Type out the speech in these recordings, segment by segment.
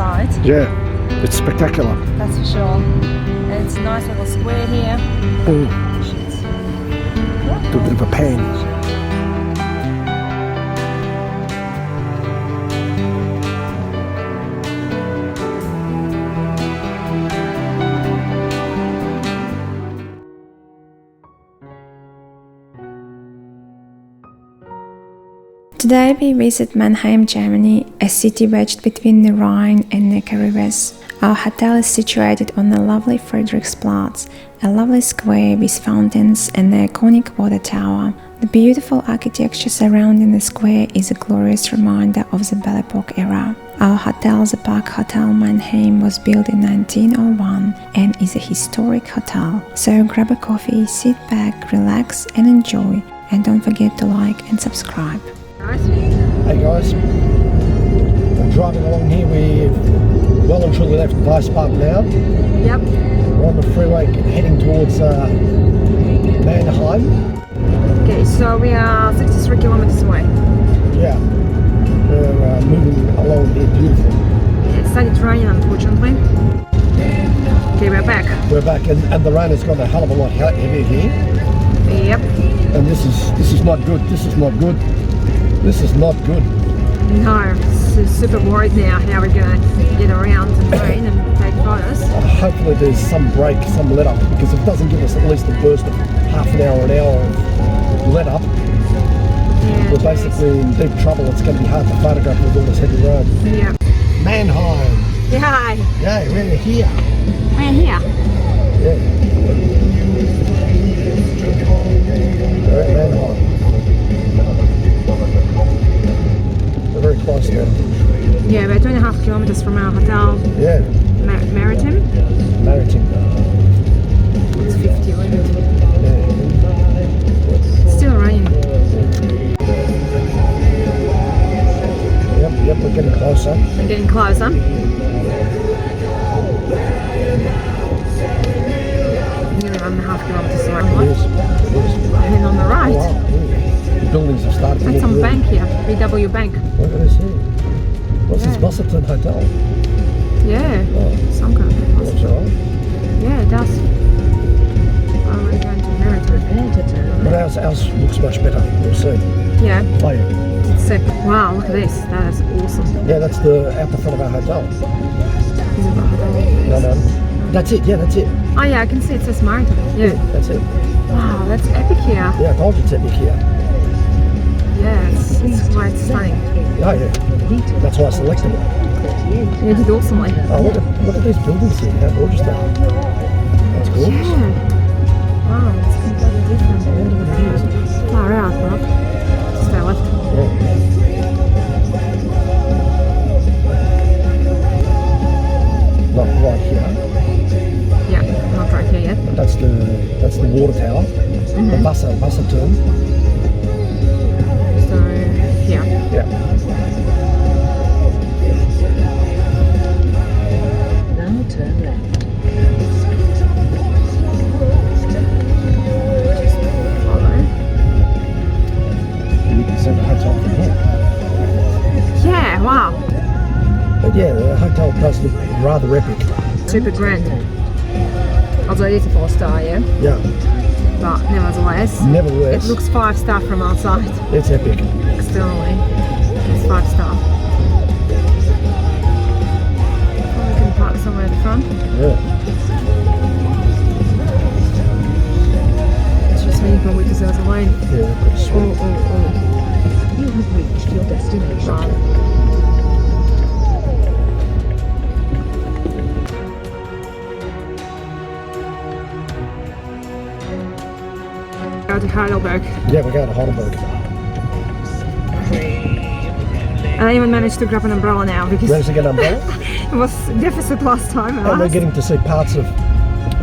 outside. Yeah, it's spectacular. That's for sure. And it's a nice little square here. Do a bit of a pan. Today we visit Mannheim, Germany, a city wedged between the Rhine and Neckar rivers. Our hotel is situated on the lovely Friedrichplatz, a lovely square with fountains and the iconic water tower. The beautiful architecture surrounding the square is a glorious reminder of the Belle Epoque era. Our hotel, the Parkhotel Mannheim, was built in 1901 and is a historic hotel. So grab a coffee, sit back, relax and enjoy. And don't forget to like and subscribe. Hey guys, we're driving along here. We've well and truly left Weisspark now. Yep. We're on the freeway heading towards Mannheim. Okay, so we are 63 kilometers away. Yeah, we're moving along here beautifully. It started raining, unfortunately. Okay, we're back. We're back, and the rain has got a hell of a lot heavier here. Yep. And this is not good. This is not good. This is not good. No, super worried now how we're going to get around the rain and take photos. Hopefully there's some break, some let up, because if it doesn't give us at least a burst of half an hour of let up, Yeah, we're basically in deep trouble. It's going to be hard to photograph with all this heavy rain. Yep. Mannheim. Yeah. Yeah, we're here. We're here. Yeah. We're at Mannheim. We're very close now. Yeah, we're 2.5 kilometers from our hotel. Yeah. Maritim. Maritim. It's 50 wind. Yeah. Still raining. Yep, we're getting closer. We're getting closer. Nearly 1.5 kilometers away. It is. And then on the right, Wow. The buildings have started to that's look some really. bank here, VW Bank. Look at this here. What's this, Yeah. Wasserturm Hotel? Yeah, Oh, some kind of that's all right. Yeah, it does. Oh, we're going to Maritim. But ours looks much better. We'll see. Yeah, Oh yeah. it's sick. Wow, look at this. That is awesome. Yeah, that's out the front of our hotel. Is it the hotel? No. That's it. Yeah, that's it. Oh yeah, I can see it says Maritim. Yeah. That's it. Wow, that's epic here. Yeah, I told you it's epic here. Yeah, it's quite stunning. Oh yeah. That's why I selected it. You did awesomely. Oh, look at these buildings here. How gorgeous they are. That's gorgeous. Yeah. Wow, it's completely different. Far out, bro. Stay left. Yeah. Not right here. Yeah, not right here yet. That's the water tower. The Wasserturm. So, here. Yeah. Now turn left. Follow. You can see the hotel from here. Yeah, wow. But yeah, the hotel does look rather epic. Super grand. Although it is a 4-star, yeah? Yeah. But nevertheless, Nevertheless, it looks 5-star from outside. it's epic. Externally, it's 5-star. Probably can park somewhere at the front. Yeah. It's just me probably because there's a lane. Yeah, pretty sweet. Oh. You have reached your destination. Right. Go to Heidelberg. Yeah, we're going to Heidelberg. And I even managed to grab an umbrella now because Managed to get an umbrella. it was deficit last time. And we're getting to see parts of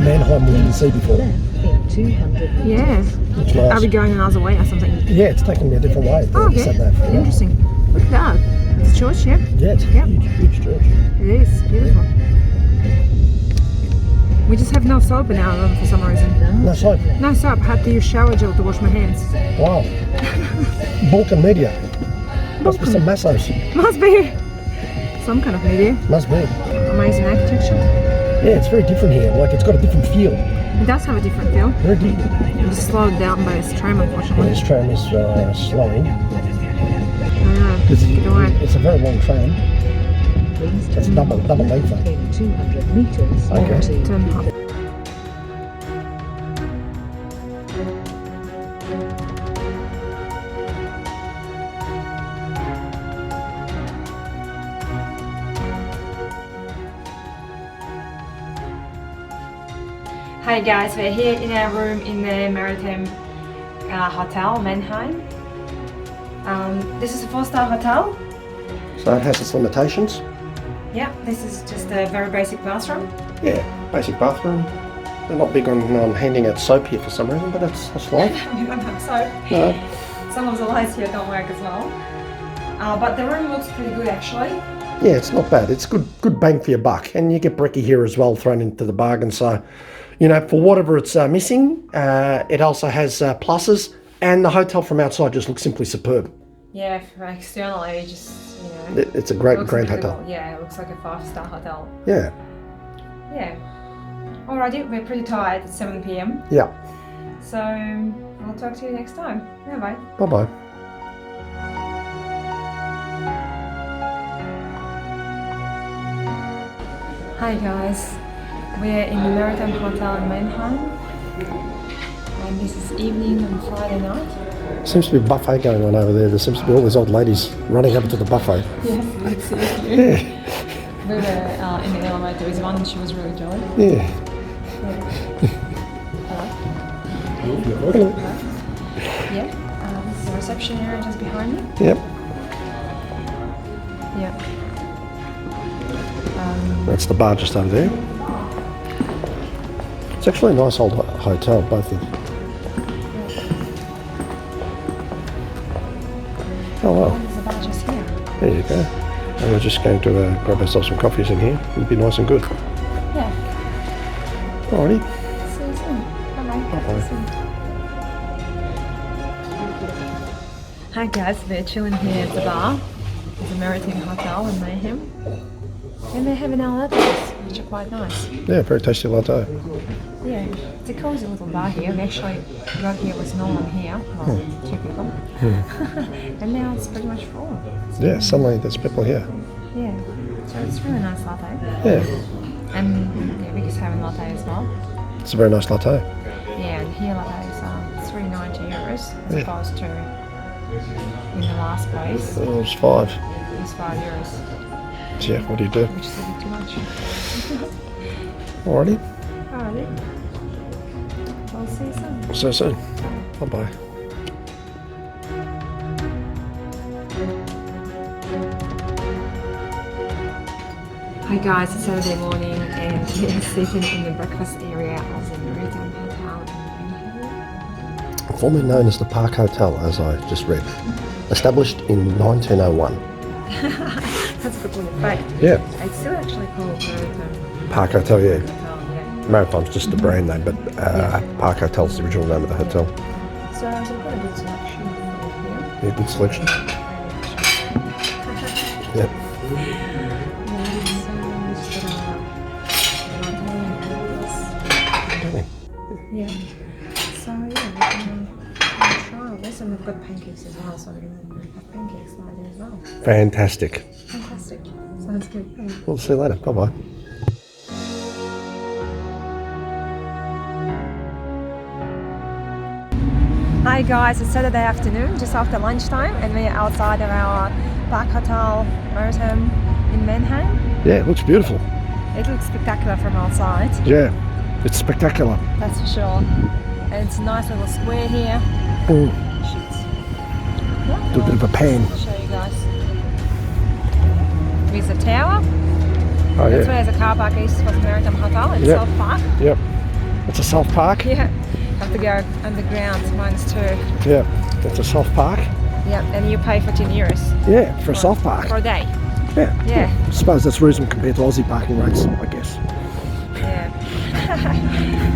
Mannheim we didn't see before. Left in 200 meters. Yeah. It's Are nice. we going another way or something? Yeah, it's taking me a different way. Oh, okay. Interesting. Look at that. It's a church here. Yeah, it's a Yep. huge church. It is beautiful. We just have no soap in our room for some reason. No soap. No soap. I had to use shower gel to wash my hands. Wow. Balkan media. Must be some massos. Must be some kind of media. Must be. Amazing architecture. Yeah, it's very different here. Like, it's got a different feel. It does have a different feel. Very deep. It was slowed down by this tram, unfortunately. This tram is slowing. Because It's a very long tram. Please It's turn double length. in 200 meters Okay. onto turn up. Hi guys, we're here in our room in the Maritim Hotel, Mannheim. This is a 4-star hotel. So it has its limitations. Yeah, this is just a very basic bathroom. Yeah, basic bathroom. They're not big on handing out soap here for some reason, but that's life. We don't have soap. No. Some of the lights here don't work as well. But the room looks pretty good actually. Yeah, it's not bad. It's good bang for your buck. And you get brekkie here as well thrown into the bargain. So, you know, for whatever it's missing, it also has pluses. And the hotel from outside just looks simply superb. Yeah, externally just, you know. It's a great hotel. Cool. Yeah, it looks like a 5-star hotel. Yeah. Yeah. Alrighty, we're pretty tired. It's 7 p.m. Yeah. So I'll talk to you next time. Bye bye. Bye-bye. Hi guys, we're in the Maritim Hotel in Mannheim, and this is evening on Friday night. Seems to be a buffet going on over there. There seems to be all these old ladies running over to the buffet. Yes, it's Yeah. we were in the elevator with one and she was really jolly. Yeah. Hello? Yeah, this is the reception area just behind me. Yep. Yeah. That's the bar just over there. It's actually a nice old hotel, both of them. Oh well. There's a bar just here. There you go. And we're just going to grab ourselves some coffees in here. It'll be nice and good. Yeah. Alrighty. See you soon. Bye-bye. Bye-bye. Hi guys, we're chilling here at the bar. It's a Maritim Hotel in Mannheim. And they have an lattes, which are quite nice. Yeah, very tasty latte. Yeah, it's a cozy little bar here. We actually got here with no one here, well, 2 people. And now it's pretty much full. Yeah, suddenly there's people here. Yeah, so it's really nice latte. Yeah, And yeah, we just have a latte as well. it's a very nice latte. Yeah, and here lattes are €3.90 as Yeah. opposed to in the last place, It was 5. it's €5. So yeah, what do you do? Which is a bit too much. Alrighty. Alrighty. We'll see you soon. See you soon. Bye-bye. Hi guys, it's Saturday morning and we're sitting in the breakfast area of the Maritim Hotel in Mannheim. Formerly known as the Park Hotel, as I just read. Established in 1901. That's a good little fact. Yeah. It's still actually called Maritim Park Hotel, yeah. Hotel, yeah. Maritim's just the brand name, but Park Hotel's the original name of the hotel. So we've got a good selection here. Yeah, good selection. Yep. Yeah. So yeah, we can try all this, and we've got pancakes as well, so we can have pancakes later as well. Fantastic. Fantastic. Sounds good. We'll see you later. Bye-bye. Hi guys, it's Saturday afternoon, just after lunchtime, and we're outside of our Parkhotel Maritim in Mannheim. Yeah, it looks beautiful. It looks spectacular from outside, Yeah, it's spectacular. that's for sure. And it's a nice little square here. Mm. Yeah, Do a bit of a pan. I'll show you guys. With the tower. Oh That's yeah. where the car park is for the Maritim Hotel in Yep. South Park. Yep. It's a South Park. Yeah, have to go underground -2. Yeah, that's a South Park. Yeah, and you pay €14 Yeah, for a South Park. for a day. Yeah. Yeah. I suppose that's reasonable compared to Aussie parking rates, I guess. Yeah.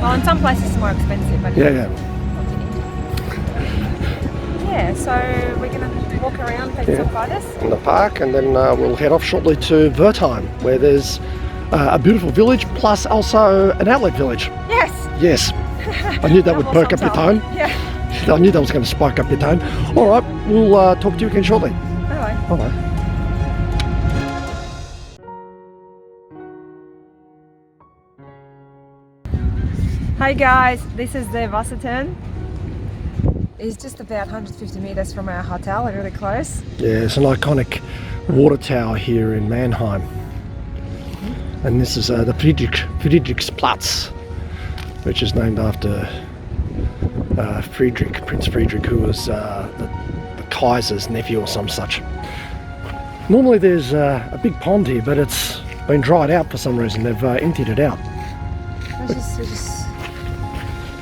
Well, in some places it's more expensive, but Yeah, yeah. what you need. Yeah, so we're gonna walk around, take Yeah. some photos. in the park, and then we'll head off shortly to Wertheim, where there's a beautiful village, plus also an outlet village. Yes. Yes, I knew that would Double perk up your thumbs tone. up. Yeah. I knew that was going to spike up your tone. All right, we'll talk to you again shortly. Bye. Bye-bye. Hi guys, this is the Wasserturm. It's just about 150 meters from our hotel, really close. Yeah, it's an iconic water tower here in Mannheim. And this is the Friedrichplatz, which is named after Prince Friedrich, who was the Kaiser's nephew or some such. Normally there's a big pond here, but it's been dried out for some reason. They've emptied it out. Which is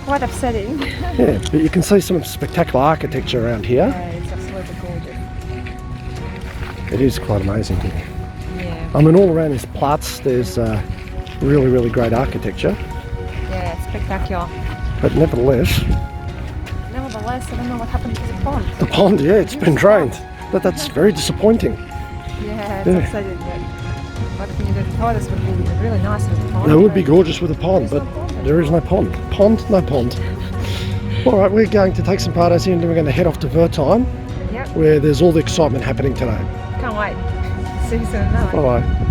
quite upsetting. Yeah, but you can see some spectacular architecture around here. Yeah, it's absolutely gorgeous. It is quite amazing here. Yeah. I mean, all around this Platz, there's really, really great architecture. Yeah, it's spectacular. But nevertheless, Nevertheless, I don't know what happened to the pond. the pond, yeah, it's been drained. But that's very disappointing. Yeah, it's Yeah. upsetting. But when you do the photos, would be really nice with the pond. It would be gorgeous with a pond, but there is no pond. Pond, no pond. All right, we're going to take some photos here and then we're going to head off to Wertheim, Yep, where there's all the excitement happening today. can't wait. See you soon. Bye. Bye-bye.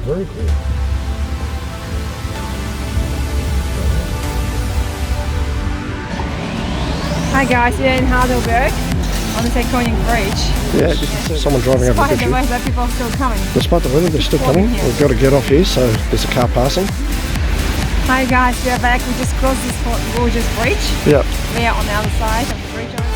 Very cool. Hi guys, here in Heidelberg on the Iconic Bridge. Yeah, you can see someone driving over the Despite bridge the here. way that people are still coming. Despite the weather, they're still coming. Walking here. We've got to get off here, so there's a car passing. Hi guys, we are back. We just crossed this gorgeous bridge. Yep. We are on the other side of the bridge.